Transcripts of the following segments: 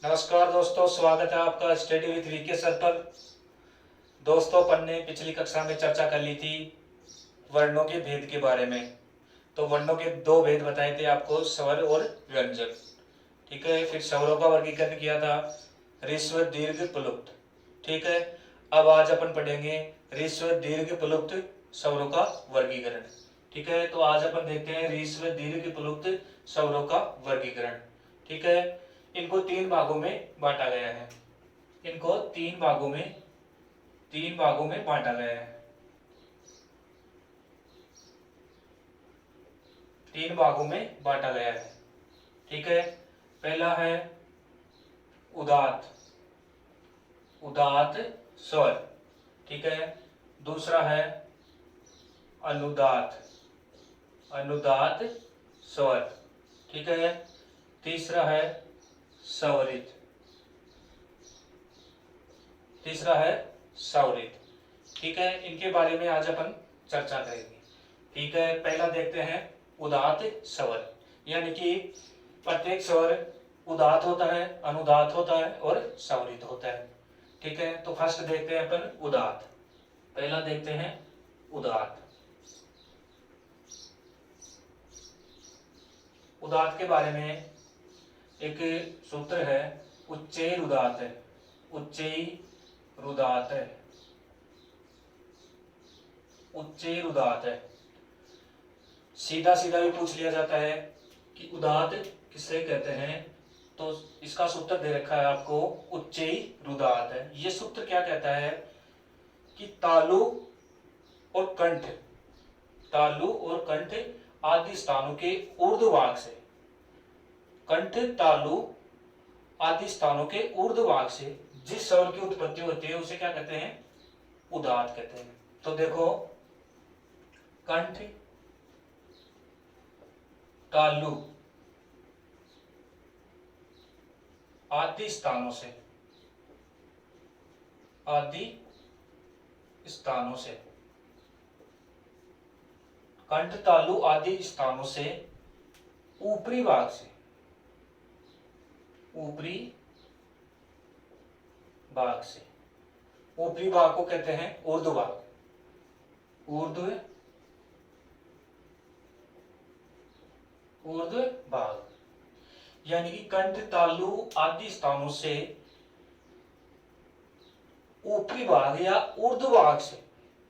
नमस्कार दोस्तों, स्वागत है आपका स्टडी विद वीके सर पर। दोस्तों, अपन ने पिछली कक्षा में चर्चा कर ली थी वर्णों के भेद के बारे में। तो वर्णों के दो भेद बताए थे आपको, स्वर और व्यंजन। ठीक है, फिर स्वरों का वर्गीकरण किया था, ह्रस्व दीर्घ प्लुप्त। ठीक है, अब आज अपन पढ़ेंगे ह्रस्व दीर्घ प्लुप्त स्वरों का वर्गीकरण। ठीक है, तो आज अपन देखते हैं ह्रस्व दीर्घ प्लुप्त स्वरों का वर्गीकरण। ठीक है, इनको तीन भागों में बांटा गया है। इनको तीन भागों में बांटा गया है। तीन भागों में बांटा गया है। ठीक है, पहला है उदात्त उदात्त स्वर। ठीक है, दूसरा है अनुदात्त अनुदात्त स्वर। ठीक है, तीसरा है स्वरित तीसरा है स्वरित। ठीक है, इनके बारे में आज अपन चर्चा करेंगे। ठीक है, पहला देखते हैं उदात्त स्वर, यानी कि प्रत्येक स्वर उदात्त होता है, अनुदात्त होता है और स्वरित होता है। ठीक है, तो फर्स्ट देखते हैं अपन उदात्त। पहला देखते हैं उदात्त। उदात्त के बारे में एक सूत्र है, उच्चैरुदात्त है। उच्चैरुदात्त है उच्चैरुदात्त है। सीधा सीधा भी पूछ लिया जाता है कि उदात्त किसे कहते हैं, तो इसका सूत्र दे रखा है आपको, उच्चैरुदात्त है। ये सूत्र क्या कहता है कि तालु और कंठ आदि स्थानों के ऊर्ध्वभाग से, कंठ तालु आदि स्थानों के ऊर्ध्वभाग से जिस स्वर की उत्पत्ति होती है उसे क्या कहते हैं, उदात्त कहते हैं। तो देखो, कंठ तालु आदि स्थानों से कंठ तालु आदि स्थानों से ऊपरी भाग ऊपरी भाग को कहते हैं ऊर्ध्व भाग। यानी कि कंठ तालु आदि स्थानों से ऊपरी भाग या ऊर्ध्व भाग से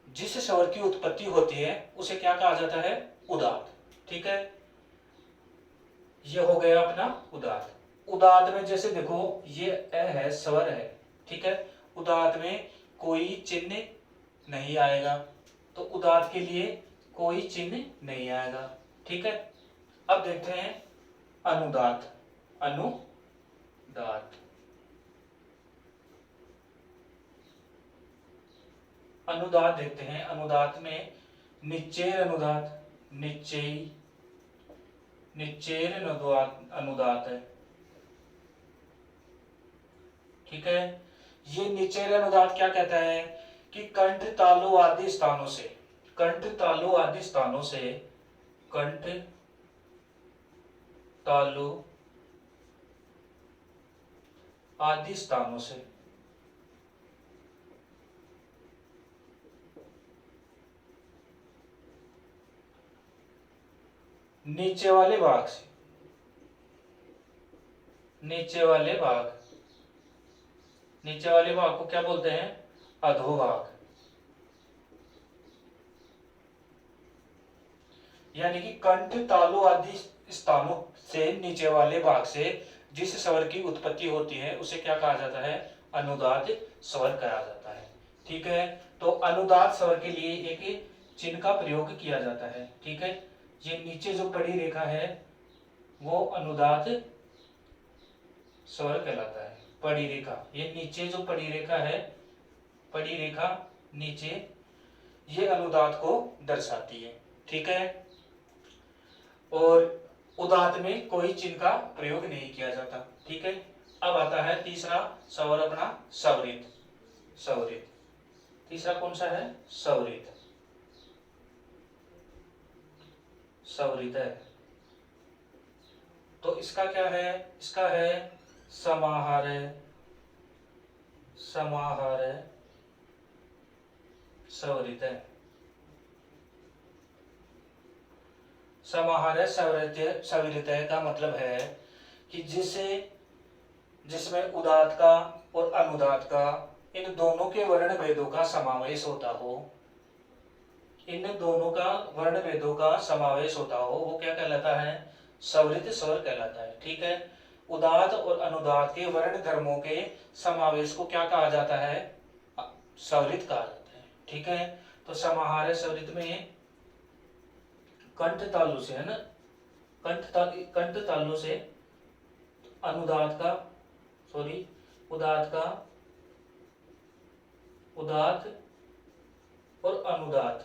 जिस स्वर की उत्पत्ति होती है उसे क्या कहा जाता है, उदात्त। ठीक है, ये हो गया अपना उदात्त। उदात्त में जैसे देखो, ये अ है, स्वर है। ठीक है, उदात्त में कोई चिन्ह नहीं आएगा, तो उदात्त के लिए कोई चिन्ह नहीं आएगा। ठीक है, अब देखते हैं अनुदात्त। अनुदात्त देखते हैं। अनुदात्त में निच्चेर अनुदात्त है। ठीक है, ये निच्चेर अनुदात्त क्या कहता है कि कंठ तालु आदि स्थानों से कंठ तालु आदि स्थानों से नीचे वाले भाग को क्या बोलते हैं, अधोभाग। यानी कि कंठ तालु आदि स्थानों से नीचे वाले भाग से जिस स्वर की उत्पत्ति होती है उसे क्या कहा जाता है, अनुदात्त स्वर कहा जाता है। ठीक है, तो अनुदात्त स्वर के लिए एक चिन्ह का प्रयोग किया जाता है। ठीक है, ये नीचे जो पड़ी रेखा है वो अनुदात्त स्वर कहलाता है। पड़ी रेखा, ये नीचे जो पड़ी रेखा है, पड़ी रेखा नीचे, ये अनुदात्त को दर्शाती है। ठीक है, और उदात्त में कोई चिन्ह का प्रयोग नहीं किया जाता। ठीक है, अब आता है तीसरा स्वर अपना, स्वरित। तीसरा कौन सा है, स्वरित है। तो इसका क्या है, इसका है समाहार समाहार स्वरित। समाहार स्वरित का मतलब है कि जिसमें उदात्त का और अनुदात्त का इन दोनों के वर्ण भेदों का समावेश होता हो, इन दोनों का वर्ण भेदों का समावेश होता हो, वो क्या कहलाता है? स्वरित स्वर कहलाता है। ठीक है, उदात्त और अनुदात्त के वर्ण धर्मों के समावेश को क्या कहा जाता है? स्वरित कहा जाता है। ठीक है, तो समाहार स्वरित में कंठ तालु से, है ना, कंठ तालु से अनुदात्त का उदात्त और अनुदात्त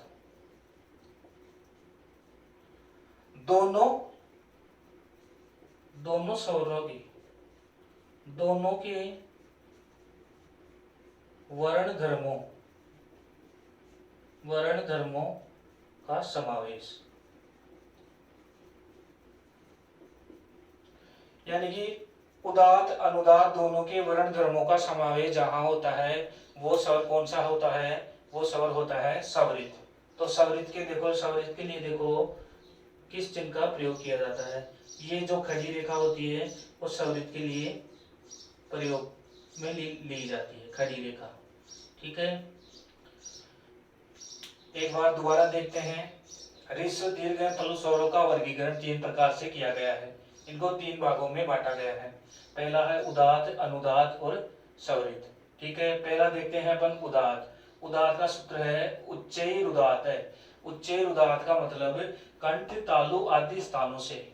दोनों स्वरों की, दोनों के वर्ण धर्मों का समावेश, यानी कि उदात्त अनुदात्त दोनों के वर्ण धर्मों का समावेश जहां होता है वो स्वर कौन सा होता है? वो स्वर होता है स्वरित। तो स्वरित के लिए देखो किस चिन्ह का प्रयोग किया जाता है। ये जो खड़ी रेखा होती है वो स्वरित के लिए प्रयोग में ली जाती है, खड़ी रेखा। ठीक है, एक बार दोबारा देखते हैं। ह्रस्व दीर्घ प्लु स्वरों का वर्गीकरण 3 प्रकार से किया गया है। इनको 3 भागों में बांटा गया है। पहला है उदात्त, अनुदात्त और स्वरित। ठीक है, पहला देखते हैं अपन उदात्त। उदात्त का सूत्र है उच्चैरुदात्त है। उच्चैरुदात्त का मतलब कंठ तालु आदि स्थानों से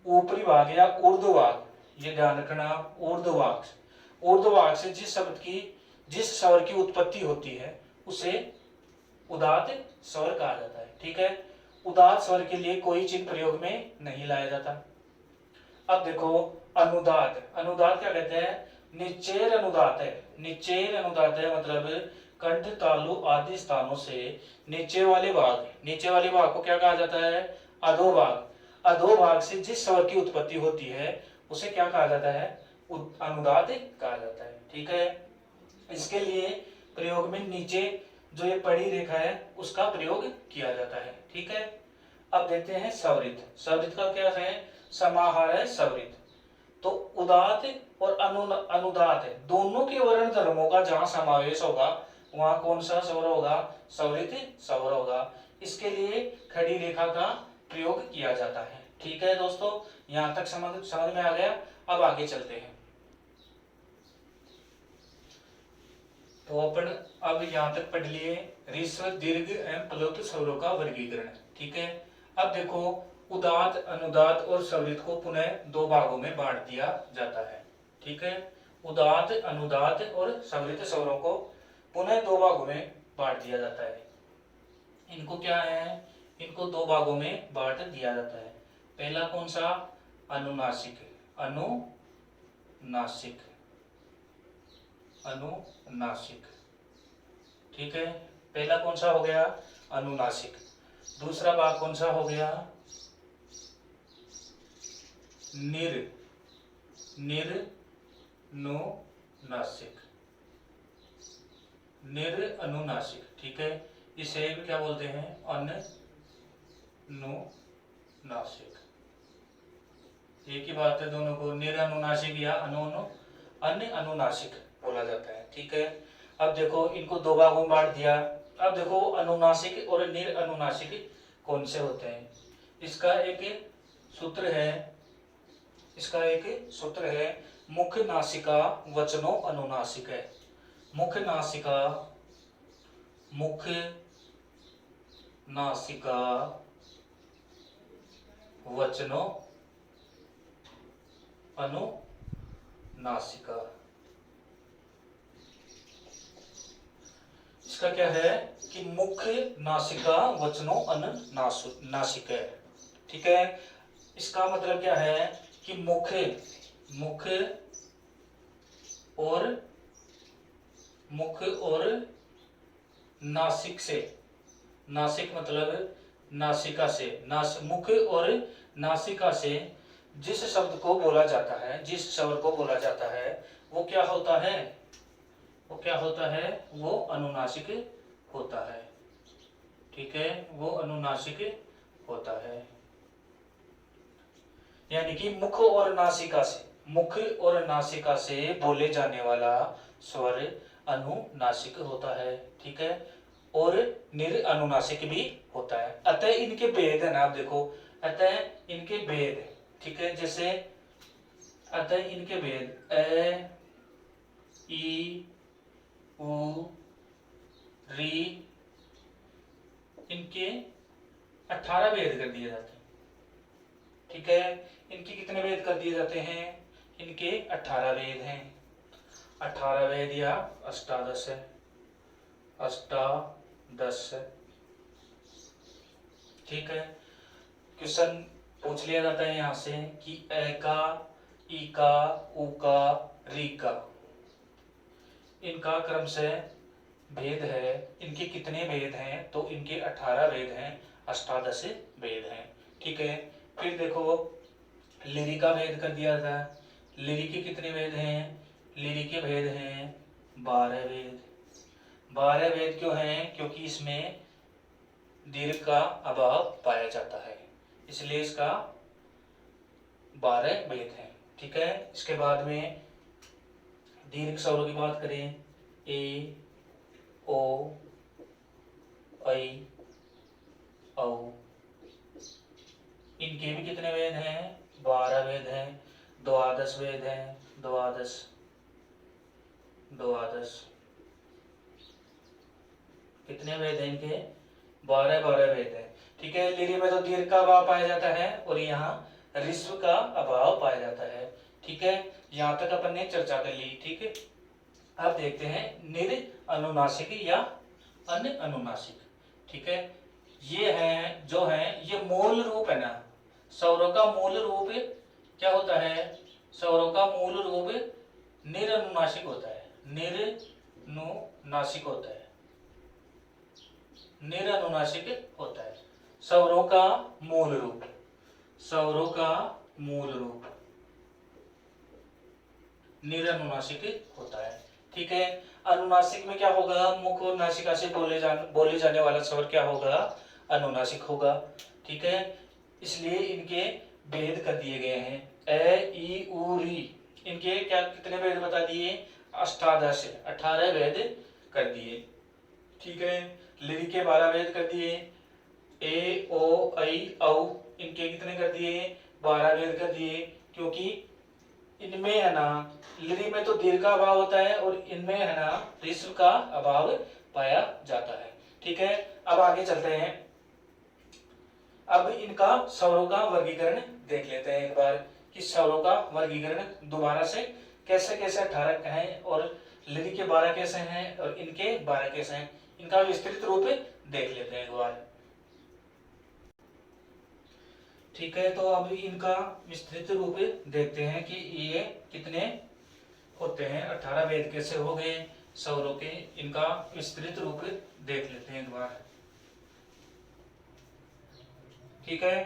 ऊपरी भाग या ऊर्ध्वभाग, ये ध्यान रखना, ऊर्ध्वभाग से जिस स्वर की उत्पत्ति होती है उसे उदात्त स्वर कहा जाता है। ठीक है, उदात्त स्वर के लिए कोई चिन्ह प्रयोग में नहीं लाया जाता। अब देखो अनुदात्त क्या कहते हैं? निचेर अनुदात्त है। निचेर अनुदात्त है मतलब कंठ तालु आदि स्थानों से नीचे वाले भाग को क्या कहा जाता है? अधोभाग। अधोभाग से जिस स्वर की उत्पत्ति होती है उसे क्या कहा जाता है? अनुदात्त कहा जाता है। ठीक है, इसके लिए प्रयोग में नीचे जो ये पड़ी रेखा है उसका प्रयोग किया जाता है। ठीक है, अब देखते हैं स्वरित। स्वरित का क्या है? समाहार है स्वरित। तो उदात्त और अनुदात्त दोनों के वर्ण धर्मों का जहां समावेश होगा वहां कौन सा स्वर होगा? स्वरित स्वर होगा। इसके लिए खड़ी रेखा का प्रयोग किया जाता है। ठीक है दोस्तों, यहां तक समझ में आ गया। अब आगे चलते हैं। तो अपन अब यहाँ तक पढ़ लिए ह्रस्व दीर्घ एवं प्लुत स्वरों का वर्गीकरण। ठीक है, अब देखो उदात्त, अनुदात्त और स्वरित को पुनः 2 भागों में बांट दिया जाता है। ठीक है, उदात्त, अनुदात्त और स्वरित स्वरों को पुनः 2 भागों में बांट दिया जाता है। इनको क्या है? इनको 2 भागों में बांट दिया जाता है। पहला कौन सा? अनुनासिक। ठीक है, पहला कौन सा हो गया? अनुनासिक। दूसरा भाग कौन सा हो गया? अनुनासिक। ठीक है, इसे भी क्या बोलते हैं? अनुनासिक। एक ही बात है दोनों को, अनुनासिक या अनुनासिक बोला जाता है। ठीक है, अब देखो इनको 2 भागों में बांट दिया। अब देखो अनुनासिक और अनुनासिक कौन से होते हैं? इसका एक सूत्र है मुख नासिका वचनो अनुनासिक है। मुख नासिका वचनो अनुनासिका। इसका क्या है कि मुख नासिका वचनो अनुनासिक है। ठीक है, इसका मतलब क्या है कि मुख और नासिक से, नासिक मतलब नासिका से, मुख और नासिका से जिस शब्द को बोला जाता है, जिस स्वर को बोला जाता है वो क्या होता है, वो क्या होता है, वो अनुनासिक होता है। ठीक है, वो अनुनासिक होता है। यानी कि मुख और नासिका से, मुख और नासिका से बोले जाने वाला स्वर अनुनासिक होता है। ठीक है, और निरअनुनासिक भी होता है। अतः इनके भेद है ना, आप देखो, अतः इनके भेद। ठीक है, जैसे अतः इनके भेद अ, ई, उ, री, इनके 18 भेद कर दिए जाते हैं। ठीक है, इनके कितने भेद कर दिए जाते हैं, इनके 18 भेद हैं। 18 भेद या अष्टादश है, अष्टादश। ठीक है, क्वेश्चन पूछ लिया जाता है यहाँ से कि ए का, ई का, उ का, री का, इनका क्रम से भेद है, इनके कितने भेद हैं, तो इनके 18 भेद हैं, अष्टादश भेद हैं। ठीक है, फिर देखो लिरी का भेद कर दिया था। लिरी के कितने भेद हैं, लिरी के भेद हैं 12 भेद। 12 भेद क्यों हैं, क्योंकि इसमें दीर्घ का अभाव पाया जाता है, इसलिए इसका 12 भेद हैं। ठीक है, इसके बाद में दीर्घ स्वरों की बात करें, ए, ओ, ऐ, औ, इनके भी कितने भेद हैं, 12 भेद हैं। द्वादश भेद हैं, द्वादश, द्वादश। कितने भेद हैं इनके, 12 भेद हैं। ठीक है, लिरी में तो दीर्घ का अभाव पाया जाता है और यहाँ ऋस्व का अभाव पाया जाता है। ठीक है, यहाँ तक अपन ने चर्चा कर ली। ठीक है, अब देखते हैं निर अनुनासिक या अन अनुनासिक। ठीक है, ये है जो है, ये मूल रूप है ना, स्वरों का मूल रूप क्या होता है, स्वरों का मूल रूप निरनुनासिक होता है, निरनुनासिक होता है, निरनुनासिक होता है। स्वरों का मूल रूप, स्वरों का मूल रूप निरनुनासिक होता है। ठीक है, अनुनासिक में क्या होगा, मुख और नासिका से बोले जाने वाला स्वर क्या होगा, अनुनासिक होगा। ठीक है, इसलिए इनके भेद कर दिए गए हैं, ए, ई, उ, री, इनके क्या कितने भेद बता दिए, अष्टादश, 18 भेद कर दिए। ठीक है, लिरी के 12 भेद कर दिए, ए, ओ, ऐ, औ, इनके कितने कर दिए, 12 भेद कर दिए। क्योंकि इनमें है ना, लिरी में तो दीर्घ का अभाव होता है और इनमें है ना ऋस्व का अभाव पाया जाता है। ठीक है, अब आगे चलते हैं। अब इनका स्वरों का वर्गीकरण देख लेते हैं एक बार, कि स्वरों का वर्गीकरण दोबारा से कैसे कैसे 18 हैं और लिरी के 12 कैसे हैं और इनके 12 कैसे हैं, इनका विस्तृत रूप देख लेते हैं एक बार। ठीक है, तो अब इनका विस्तृत रूप देखते हैं कि ये कितने होते हैं, 18 भेद कैसे हो गए स्वरों के, इनका विस्तृत रूप देख लेते हैं एक बार। ठीक है,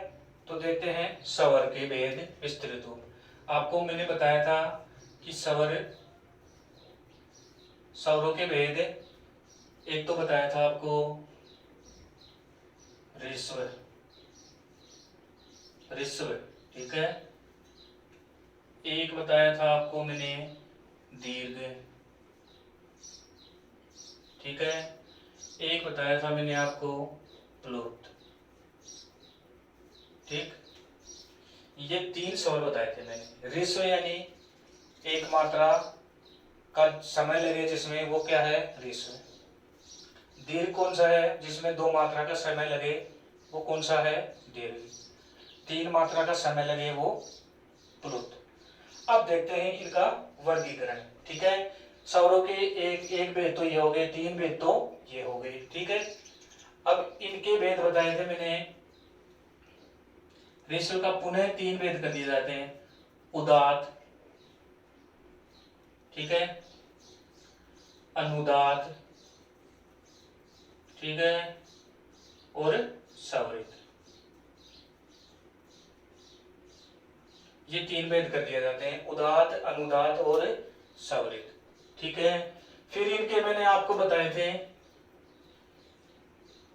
तो देखते हैं स्वर के भेद विस्तृत रूप। आपको मैंने बताया था कि स्वरों के भेद, एक तो बताया था आपको ऋस्व, ऋस्व। ठीक है, एक बताया था आपको मैंने दीर्घ। ठीक है, एक बताया था मैंने आपको प्लुत। ठीक, ये 3 स्वर बताए थे मैंने। ऋस्व यानी एक मात्रा का समय लगे जिसमें, वो क्या है, ऋस्व। दीर्घ कौन सा है, जिसमें 2 मात्रा का समय लगे, वो कौन सा है, दीर्घ। 3 मात्रा का समय लगे, वो प्लुत। अब देखते हैं इनका वर्गीकरण। ठीक है, स्वरों के एक एक भेद तो ये हो गए, 3 भेद तो ये हो गए। ठीक है, अब इनके भेद बताए थे मैंने, ऋस्व का पुनः 3 भेद कर दिए जाते हैं, उदात, ठीक है, अनुदात, ठीक है, और सवरित। ये 3 भेद कर दिए जाते हैं, उदात, अनुदात और सवरित। ठीक है, फिर इनके मैंने आपको बताए थे,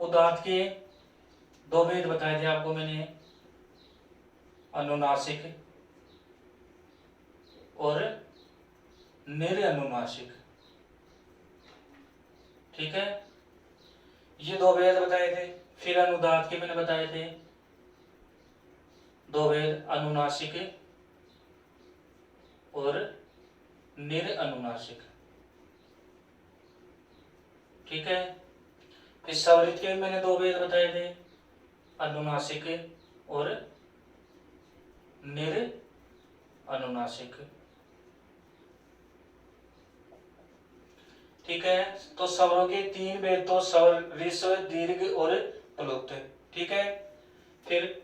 उदात के 2 भेद बताए थे आपको मैंने, अनुनासिक और निरनुनासिक। ठीक है, ये 2 भेद बताए थे। फिर अनुदात के मैंने बताए थे 2 भेद, अनुनासिक और निरनुनासिक। ठीक है, फिर सवरित के मैंने 2 भेद बताए थे, अनुनासिक और निरनुनासिक। ठीक है, तो स्वरों के 3 भेद तो स्वर, ऋस्व, दीर्घ और प्लुत। ठीक है, फिर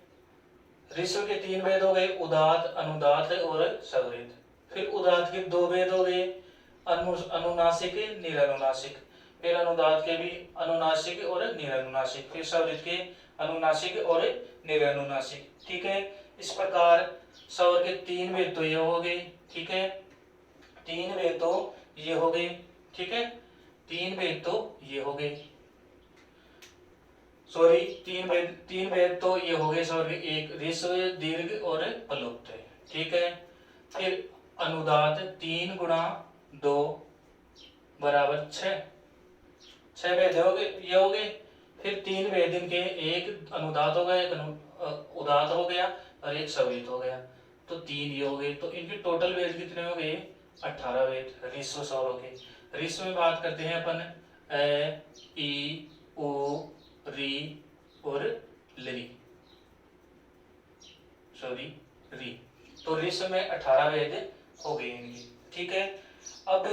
ऋस्व के 3 भेद हो गए, उदात, अनुदात और सवरित। फिर उदात के 2 भेद हो गए, अनुनासिक, निरनुनासिक। फिर अनुदात के भी अनुनासिक और निरनुनासिक। फिर सवरित के अनुनासिक और निरनुनासिक। ठीक है, इस प्रकार स्वर के 3 भेद तो ये हो गए। ठीक है, 3 भेद तो ये हो गए। ठीक है, 3 भेद तो ये हो गए, सॉरी 3 भेद तो ये हो गए स्वर के, एक ऋस्व, दीर्घ और प्लुत। ठीक है, फिर अनुदात 3 गुणा 2 बराबर 6 भेद हो गए, ये हो गए। फिर 3 भेद इनके, एक अनुदात हो गया, एक उदात हो गया और एक सवरित हो गया, तो 3 ये हो गए। तो इनके टोटल भेद कितने हो गए? 18 भेद ऋस्व स्वरों के। ऋस्व में बात करते हैं अपन ए, ई, उ, री और लरी, सॉरी री। तो ऋस्व में 18 भेद हो गए इनके। ठीक है, अब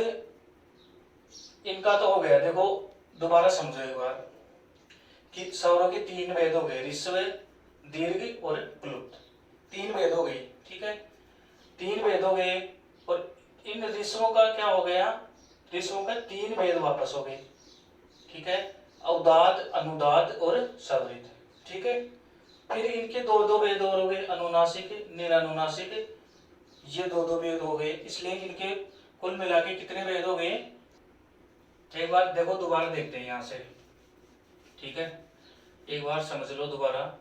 इनका तो हो गया, देखो दोबारा समझो एक बार कि स्वरों के 3 भेद हो गए, ऋस्व, दीर्घ और प्लुत। 3 भेद हो गए। ठीक है, 3 भेद हो गए और इन ऋस्वों का क्या हो गया? ऋस्वों का 3 भेद वापस हो गए। ठीक है, उदात, अनुदात और सवरित। ठीक है, फिर इनके 2 भेद और हो गए, अनुनासिक, निरनुनासिक। ये 2 भेद हो गए, इसलिए इनके कुल मिला के कितने भेद हो गए? एक बार देखो, दोबारा देखते हैं यहां से। ठीक है, एक बार समझ लो दोबारा।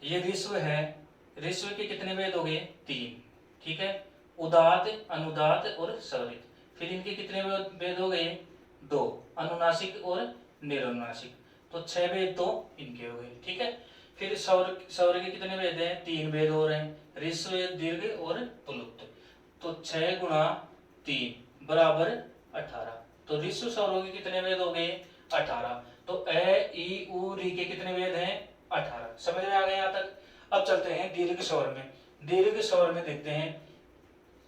ये ऋस्व है, ऋस्व के कितने भेद हो गए? 3। ठीक है, उदात, अनुदात और सवरित। फिर इनके कितने भेद हो गए? 2, अनुनासिक और निरनुनासिक। तो 6 भेद तो इनके हो गए। ठीक है, फिर स्वर के कितने भेद हैं? 3 भेद हो रहे हैं, ऋस्व, दीर्घ और प्लुत। तो 6 गुणा 3 बराबर 18। तो ऋस्व स्वरों के कितने भेद हो गए? 18। तो ए, ई, उ, री के कितने भेद हैं? 18। समझ में आ गया यहाँ तक? अब चलते हैं दीर्घ स्वर में। दीर्घ स्वर में देखते हैं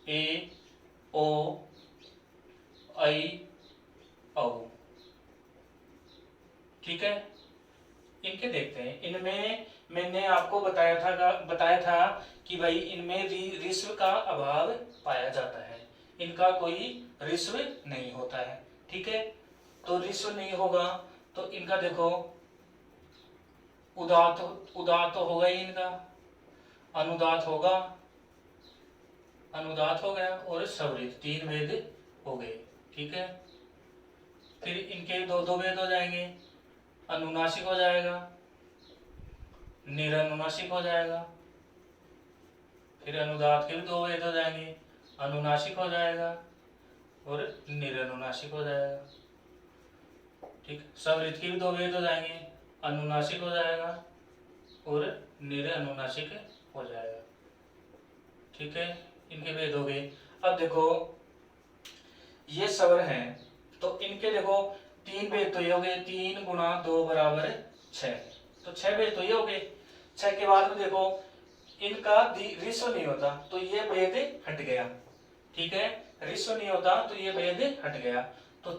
ए, ओ, आई, औ। ठीक है, इनके देखते हैं। इनमें मैंने आपको बताया था कि भाई इनमें ऋस्व का अभाव पाया जाता है, इनका कोई ऋस्व नहीं होता है। ठीक है, तो ऋस्व नहीं होगा तो इनका देखो, उदात तो होगा ही इनका, अनुदात होगा, अनुदात हो गया और सवरित। 3 भेद हो गए। ठीक है, फिर इनके 2 भेद हो जाएंगे, अनुनासिक हो जाएगा, निरनुनासिक हो जाएगा। फिर अनुदात के भी 2 भेद हो जाएंगे, अनुनासिक हो जाएगा और निरनुनासिक हो जाएगा। ठीक, सवरित के भी 2 भेद हो जाएंगे, अनुनासिक हो जाएगा और निरनुनासिक हो जाएगा। ठीक है, इनके भेद हो गए। अब देखो ये स्वर हैं, तो इनके देखो 3 भेद तो ये हो गए, 3 गुणा 2 बराबर 6। तो 6 भेद तो ये हो गए। 6 के बाद में देखो इनका ऋस्व नहीं होता तो ये भेद हट गया। ठीक है, ऋस्व नहीं होता तो ये भेद हट गया। तो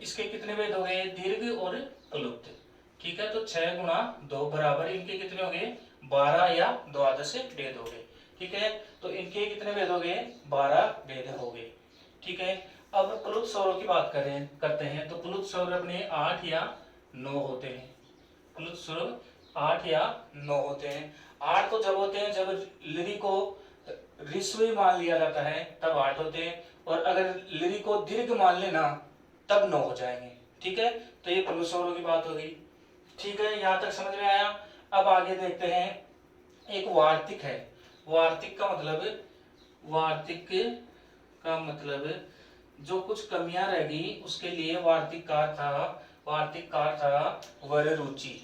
इसके कितने भेद हो गए? दीर्घ और प्लुत। ठीक है, तो 6 गुणा 2 बराबर इनके कितने हो गए? 12 या द्वादश भेद हो गए। ठीक है, तो इनके कितने भेद हो गए? 12 भेद हो गए। ठीक है, अब प्लुत स्वरों की बात करते हैं। तो प्लुत स्वर अपने 8 या 9 होते हैं। प्लुत स्वर 8 या 9 होते हैं। 8 तो जब होते हैं जब लिरी को ऋस्व ही मान लिया जाता है तब 8 होते हैं, और अगर लिरी को दीर्घ मान लेना तब 9 हो जाएंगे। ठीक है, तो ये प्रमुख स्वरों की बात हो गई। ठीक है, यहाँ तक समझ में आया। अब आगे देखते हैं, एक वार्तिक है। वार्तिक का मतलब जो कुछ कमियां रहेगी उसके लिए वार्तिककार था वररुचि।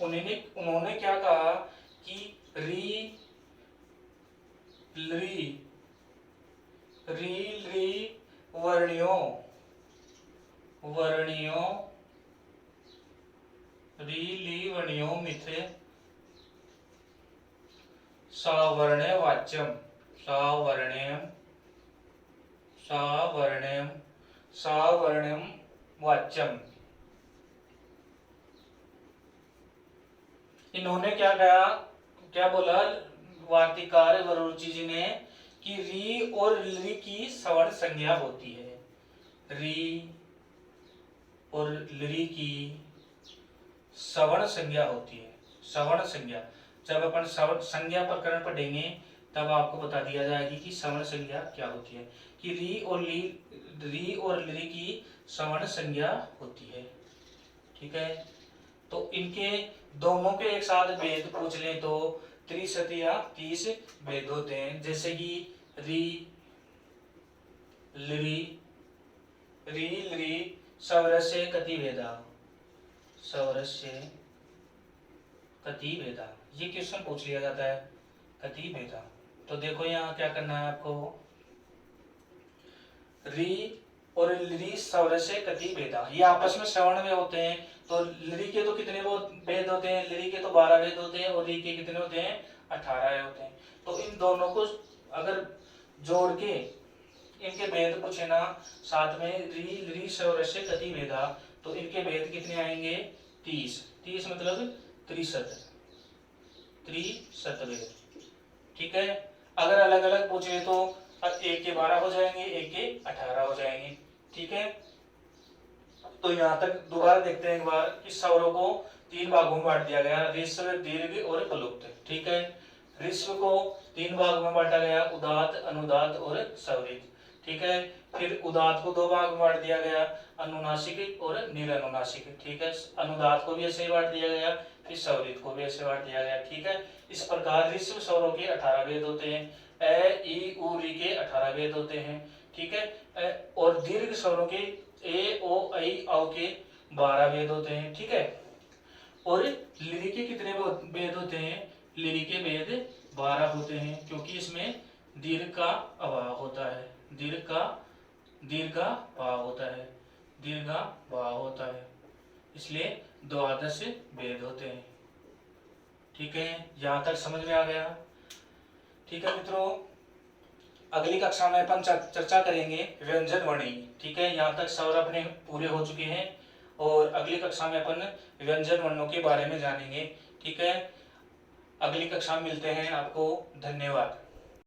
उन्होंने क्या कहा कि री वर्णियों मिथ सावर्ण्य वाच्यम। इन्होंने क्या बोला वार्तिककार वररुचि जी ने कि री और ली की सवर्ण संज्ञा होती है। री और ली की सवर्ण संज्ञा होती है। सवर्ण संज्ञा, जब अपन सवर्ण संज्ञा प्रकरण पढ़ेंगे तब आपको बता दिया जाएगी कि सवर्ण संज्ञा क्या होती है, कि री और ली की सवर्ण संज्ञा होती है। ठीक है, तो इनके दोनों के एक साथ भेद पूछ लें तो 30 या 30 भेद होते हैं। जैसे कि री लरी सवरस्य कति भेदा, ये क्वेश्चन पूछ लिया जाता है, कति भेदा। तो देखो यहाँ क्या करना है आपको, री और लरी सवरस्य कति भेदा, ये आपस में श्रवण में होते हैं। तो लरी के तो कितने भेद होते हैं, लरी के तो 12 भेद होते हैं, और री के कितने होते हैं, 18 होते हैं। तो इन दोनों को अगर जोड़ के इनके भेद पूछे ना साथ में, री लरी सवरस्य कति भेदा, तो इनके भेद कितने आएंगे, 30 मतलब 63 भेद। ठीक है, अगर अलग अलग पूछे तो एक के 12 हो जाएंगे, एक के 18 हो जाएंगे। ठीक है, तो यहाँ तक दोबारा देखते हैं एक बार, इस स्वरों को 3 भागों में बांट दिया गया, ऋस्व, दीर्घ और प्लुप्त। ठीक है, ऋस्व को 3 भाग में बांटा गया, उदात्त, अनुदात्त और सवरित। ठीक है, फिर उदात्त को 2 भाग में बांट दिया गया, अनुनासिक और निरनुनासिक। ठीक है, अनुदात्त को भी ऐसे ही बांट दिया गया, फिर सवरित को भी ऐसे बांट दिया गया। ठीक है, इस प्रकार ऋस्व स्वरों के 18 भेद होते हैं, ए ई उ री के 18 भेद होते हैं। ठीक है, और दीर्घ स्वरों के ए ओ ऐ औ के 12 भेद होते हैं। ठीक है, और लिरी के कितने भेद होते हैं, लिरी के भेद 12 होते हैं, क्योंकि इसमें दीर्घ का अभाव होता है, दीर्घा भाव होता है, इसलिए 12 भेद होते हैं। ठीक है, यहाँ तक समझ में आ गया। ठीक है मित्रों, अगली कक्षा में अपन चर्चा करेंगे व्यंजन वर्णी। ठीक है, यहाँ तक स्वर अपने पूरे हो चुके हैं, और अगली कक्षा में अपन व्यंजन वर्णों के बारे में जानेंगे। ठीक है, अगली कक्षा में मिलते हैं, आपको धन्यवाद।